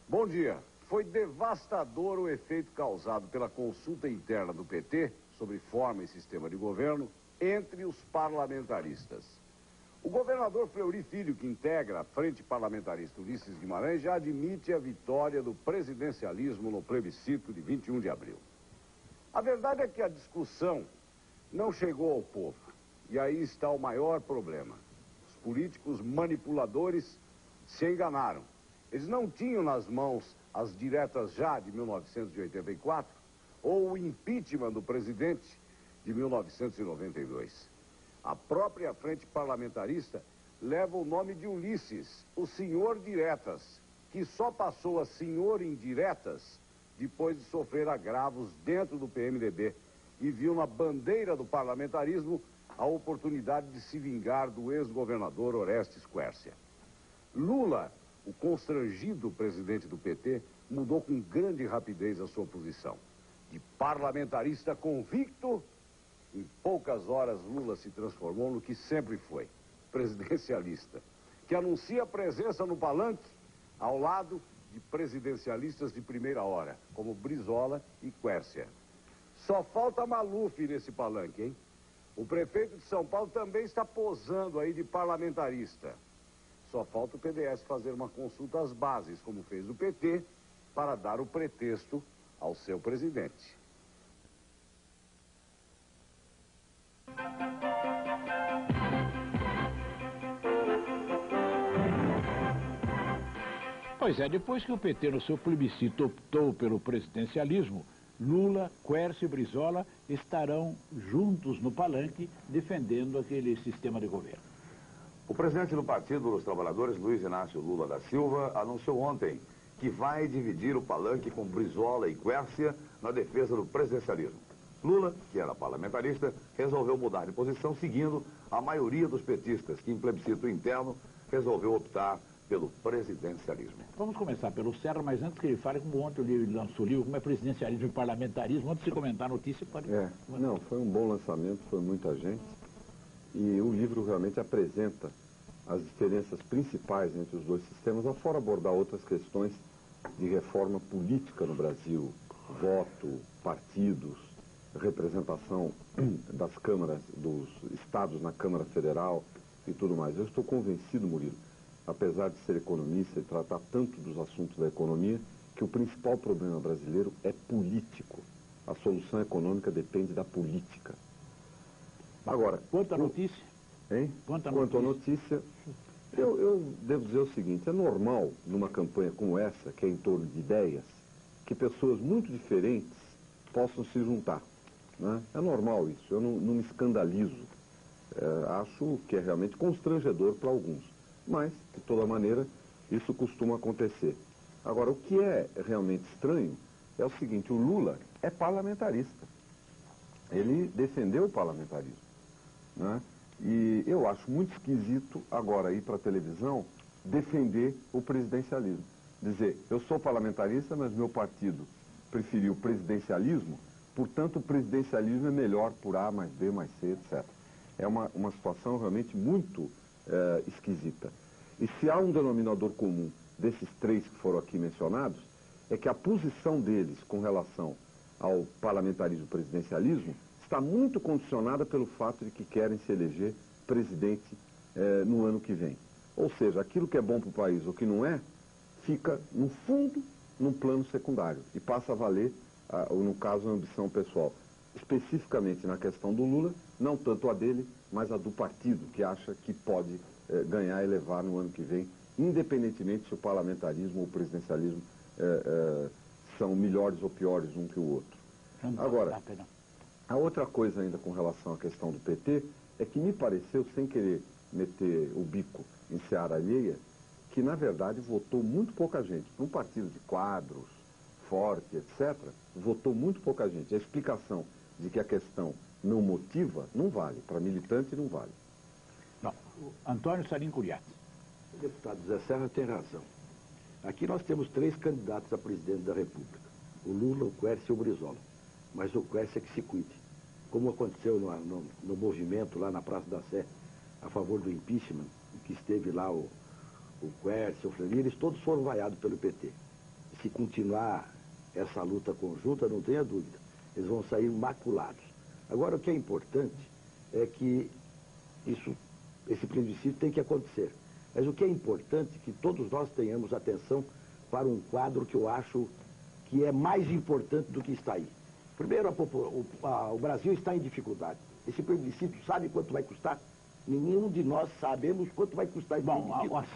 Bom dia. Foi devastador o efeito causado pela consulta interna do PT sobre forma e sistema de governo entre os parlamentaristas. O governador Fleury Filho, que integra a Frente Parlamentarista Ulisses Guimarães, já admite a vitória do presidencialismo no plebiscito de 21 de abril. A verdade é que a discussão não chegou ao povo. E aí está o maior problema. Os políticos manipuladores se enganaram. Eles não tinham nas mãos as diretas já de 1984 ou o impeachment do presidente de 1992. A própria frente parlamentarista leva o nome de Ulisses, o senhor diretas, que só passou a senhor indiretas depois de sofrer agravos dentro do PMDB e viu na bandeira do parlamentarismo a oportunidade de se vingar do ex-governador Orestes Quércia. Lula, o constrangido presidente do PT, mudou com grande rapidez a sua posição. De parlamentarista convicto, em poucas horas Lula se transformou no que sempre foi, presidencialista, que anuncia presença no palanque ao lado de presidencialistas de primeira hora, como Brizola e Quércia. Só falta Maluf nesse palanque, hein? O prefeito de São Paulo também está posando aí de parlamentarista. Só falta o PDS fazer uma consulta às bases, como fez o PT, para dar o pretexto ao seu presidente. Pois é, depois que o PT no seu plebiscito optou pelo presidencialismo, Lula, Quércia e Brizola estarão juntos no palanque defendendo aquele sistema de governo. O presidente do Partido dos Trabalhadores, Luiz Inácio Lula da Silva, anunciou ontem que vai dividir o palanque com Brizola e Quércia na defesa do presidencialismo. Lula, que era parlamentarista, resolveu mudar de posição seguindo a maioria dos petistas, que em plebiscito interno resolveu optar pelo presidencialismo. Vamos começar pelo Serra, mas antes que ele fale, como ontem ele lançou o livro, como é presidencialismo e parlamentarismo, antes de comentar a notícia, pode... Não, foi um bom lançamento, foi muita gente, e o livro realmente apresenta as diferenças principais entre os dois sistemas, afora abordar outras questões de reforma política no Brasil, voto, partidos, representação das câmaras, dos estados na Câmara Federal e tudo mais. Eu estou convencido, Murilo, apesar de ser economista e tratar tanto dos assuntos da economia, que o principal problema brasileiro é político. A solução econômica depende da política. Agora, quanto à notícia? Hein? Quanto à notícia, eu devo dizer o seguinte, é normal numa campanha como essa, que é em torno de ideias, que pessoas muito diferentes possam se juntar. Né? É normal isso, eu não me escandalizo. Acho que é realmente constrangedor para alguns. Mas, de toda maneira, isso costuma acontecer. Agora, o que é realmente estranho é o seguinte, o Lula é parlamentarista. Ele defendeu o parlamentarismo. Né? E eu acho muito esquisito agora ir para a televisão defender o presidencialismo. Dizer, eu sou parlamentarista, mas meu partido preferiu o presidencialismo, portanto o presidencialismo é melhor por A mais B mais C, etc. É uma situação realmente muito esquisita. E se há um denominador comum desses três que foram aqui mencionados, é que a posição deles com relação ao parlamentarismo e presidencialismo está muito condicionada pelo fato de que querem se eleger presidente no ano que vem. Ou seja, aquilo que é bom para o país ou que não é, fica no fundo, num plano secundário e passa a valer, no caso, a ambição pessoal. Especificamente na questão do Lula, não tanto a dele, mas a do partido, que acha que pode ganhar e levar no ano que vem, independentemente se o parlamentarismo ou o presidencialismo são melhores ou piores um que o outro. Agora, a outra coisa ainda com relação à questão do PT é que me pareceu, sem querer meter o bico em seara alheia, que na verdade votou muito pouca gente. Para um partido de quadros, forte, etc., votou muito pouca gente. A explicação de que a questão não motiva, não vale. Para militante, não vale. Não. Antônio Salim Curiati. O deputado Zé Serra tem razão. Aqui nós temos três candidatos a presidente da República. O Lula, o Quércia e o Brizola. Mas o Quércia é que se cuide. Como aconteceu no movimento lá na Praça da Sé, a favor do impeachment, que esteve lá o Quércia, o Fleury, eles todos foram vaiados pelo PT. se continuar essa luta conjunta, não tenha dúvida, eles vão sair maculados. Agora, o que é importante é que esse plebiscito tem que acontecer. Mas o que é importante é que todos nós tenhamos atenção para um quadro que eu acho que é mais importante do que está aí. Primeiro, o Brasil está em dificuldade. Esse plebiscito sabe quanto vai custar? Nenhum de nós sabemos quanto vai custar esse plebiscito. As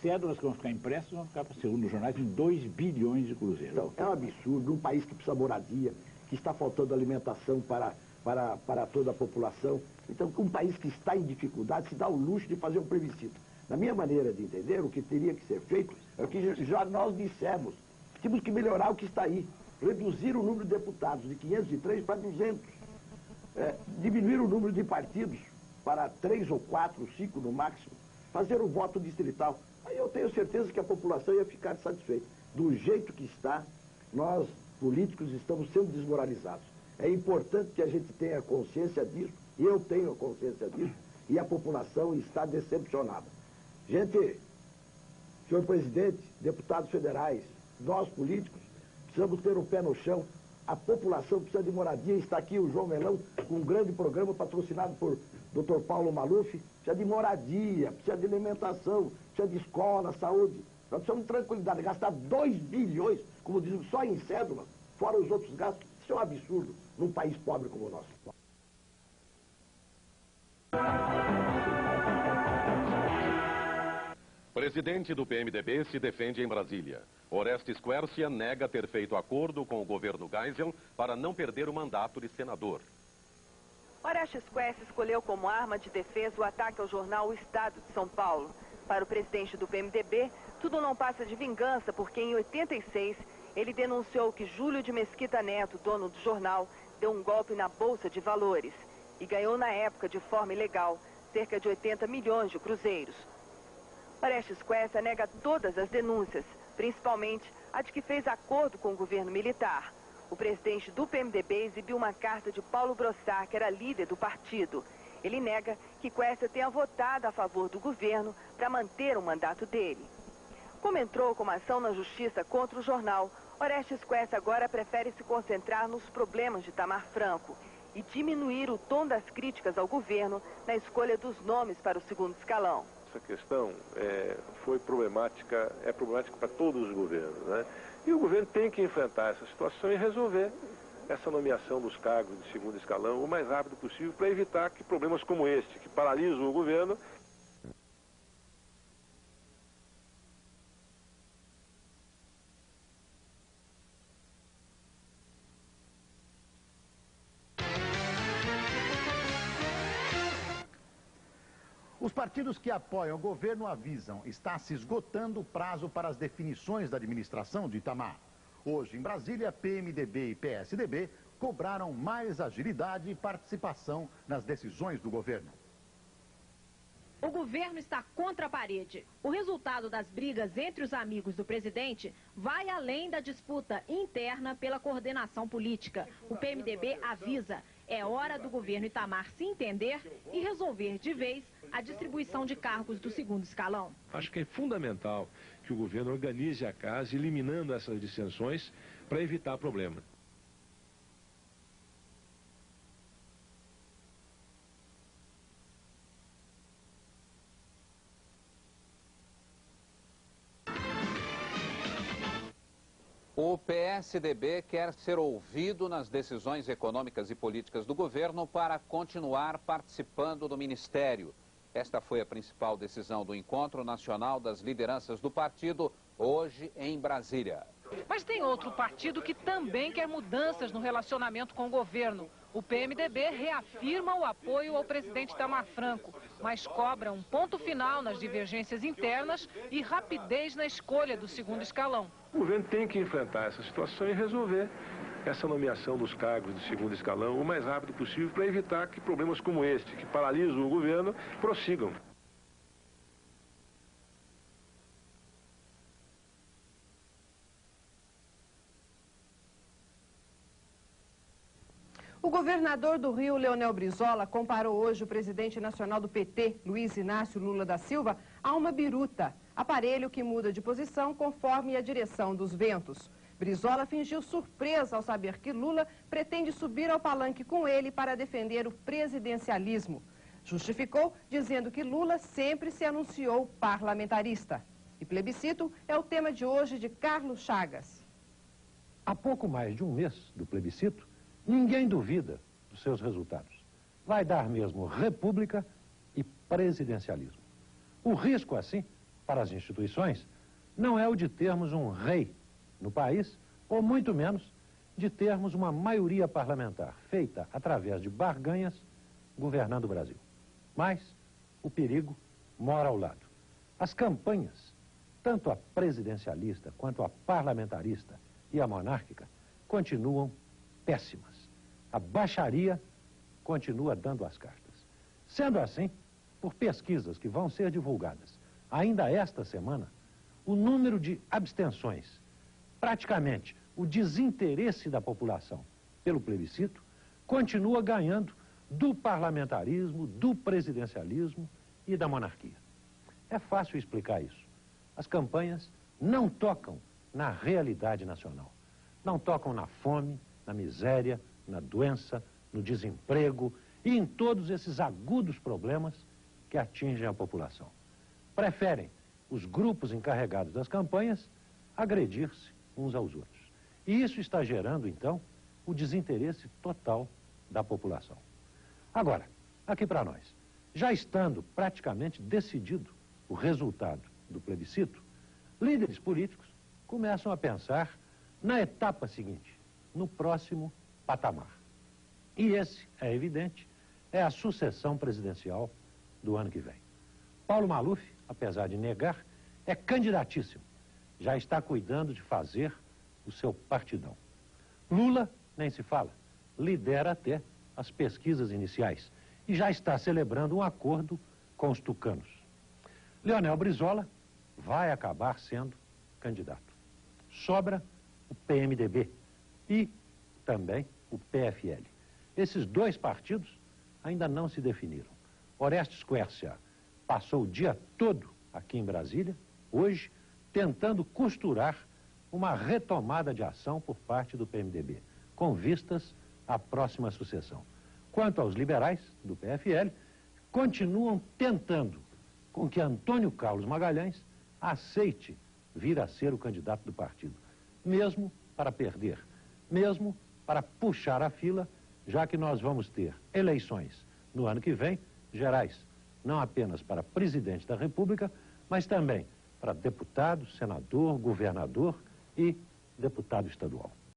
cédulas que vão ficar impressas vão ficar, segundo os jornais, em 2 bilhões de cruzeiros. Então, é um absurdo, um país que precisa de moradia, que está faltando alimentação para toda a população. Então, um país que está em dificuldade se dá o luxo de fazer um plebiscito. Na minha maneira de entender, o que teria que ser feito é o que já nós dissemos. Temos que melhorar o que está aí. Reduzir o número de deputados de 503 para 200. Diminuir o número de partidos para 3 ou 4, 5 no máximo. Fazer o voto distrital. Aí eu tenho certeza que a população ia ficar satisfeita. Do jeito que está, nós, políticos, estamos sendo desmoralizados. É importante que a gente tenha consciência disso, e eu tenho consciência disso, e a população está decepcionada. Gente, senhor presidente, deputados federais, nós políticos, precisamos ter o pé no chão. A população precisa de moradia. Está aqui o João Melão com um grande programa patrocinado por Dr. Paulo Maluf. Precisa de moradia, precisa de alimentação, precisa de escola, saúde. Nós precisamos de tranquilidade. Gastar 2 bilhões, como dizem, só em cédula, fora os outros gastos. Isso é um absurdo num país pobre como o nosso. Presidente do PMDB se defende em Brasília. Orestes Quércia nega ter feito acordo com o governo Geisel para não perder o mandato de senador. Orestes Quércia escolheu como arma de defesa o ataque ao jornal O Estado de São Paulo. Para o presidente do PMDB, tudo não passa de vingança, porque em 86 ele denunciou que Júlio de Mesquita Neto, dono do jornal, deu um golpe na Bolsa de Valores e ganhou na época, de forma ilegal, cerca de 80 milhões de cruzeiros. Orestes Quércia nega todas as denúncias, principalmente a de que fez acordo com o governo militar. O presidente do PMDB exibiu uma carta de Paulo Brossard, que era líder do partido. Ele nega que Quércia tenha votado a favor do governo para manter o mandato dele. Como entrou com uma ação na justiça contra o jornal, Orestes Quércia agora prefere se concentrar nos problemas de Itamar Franco e diminuir o tom das críticas ao governo na escolha dos nomes para o segundo escalão. Essa questão foi problemática, é problemática para todos os governos, né? E o governo tem que enfrentar essa situação e resolver essa nomeação dos cargos de segundo escalão o mais rápido possível para evitar que problemas como este, que paralisam o governo. Os partidos que apoiam o governo avisam, está se esgotando o prazo para as definições da administração de Itamar. Hoje, em Brasília, PMDB e PSDB cobraram mais agilidade e participação nas decisões do governo. O governo está contra a parede. O resultado das brigas entre os amigos do presidente vai além da disputa interna pela coordenação política. O PMDB avisa, é hora do governo Itamar se entender e resolver de vez a distribuição de cargos do segundo escalão. Acho que é fundamental que o governo organize a casa, eliminando essas dissensões para evitar problemas. O PSDB quer ser ouvido nas decisões econômicas e políticas do governo para continuar participando do ministério. Esta foi a principal decisão do Encontro Nacional das Lideranças do partido, hoje em Brasília. Mas tem outro partido que também quer mudanças no relacionamento com o governo. O PMDB reafirma o apoio ao presidente Itamar Franco, mas cobra um ponto final nas divergências internas e rapidez na escolha do segundo escalão. O governo tem que enfrentar essa situação e resolver essa nomeação dos cargos de segundo escalão o mais rápido possível para evitar que problemas como este, que paralisam o governo, prossigam. O governador do Rio, Leonel Brizola, comparou hoje o presidente nacional do PT, Luiz Inácio Lula da Silva, a uma biruta. aparelho que muda de posição conforme a direção dos ventos. Brizola fingiu surpresa ao saber que Lula pretende subir ao palanque com ele para defender o presidencialismo. Justificou dizendo que Lula sempre se anunciou parlamentarista. E plebiscito é o tema de hoje de Carlos Chagas. Há pouco mais de um mês do plebiscito, ninguém duvida dos seus resultados. Vai dar mesmo república e presidencialismo. O risco, assim, para as instituições, não é o de termos um rei no país, ou muito menos de termos uma maioria parlamentar feita através de barganhas governando o Brasil. Mas o perigo mora ao lado. As campanhas, tanto a presidencialista quanto a parlamentarista e a monárquica, continuam péssimas. A baixaria continua dando as cartas. Sendo assim, por pesquisas que vão ser divulgadas ainda esta semana, o número de abstenções, praticamente o desinteresse da população pelo plebiscito, continua ganhando do parlamentarismo, do presidencialismo e da monarquia. É fácil explicar isso. As campanhas não tocam na realidade nacional. Não tocam na fome, na miséria, na doença, no desemprego e em todos esses agudos problemas que atingem a população. Preferem os grupos encarregados das campanhas agredir-se uns aos outros. E isso está gerando, então, o desinteresse total da população. Agora, aqui para nós, já estando praticamente decidido o resultado do plebiscito, líderes políticos começam a pensar na etapa seguinte, no próximo patamar. E esse, é evidente, é a sucessão presidencial do ano que vem. Paulo Maluf, apesar de negar, é candidatíssimo. Já está cuidando de fazer o seu partidão. Lula, nem se fala, lidera até as pesquisas iniciais e já está celebrando um acordo com os tucanos. Leonel Brizola vai acabar sendo candidato. Sobra o PMDB e também o PFL. Esses dois partidos ainda não se definiram. Orestes Quércia passou o dia todo aqui em Brasília, hoje, tentando costurar uma retomada de ação por parte do PMDB, com vistas à próxima sucessão. Quanto aos liberais do PFL, continuam tentando com que Antônio Carlos Magalhães aceite vir a ser o candidato do partido, mesmo para perder, mesmo para puxar a fila, já que nós vamos ter eleições no ano que vem, gerais, não apenas para presidente da República, mas também para deputado, senador, governador e deputado estadual.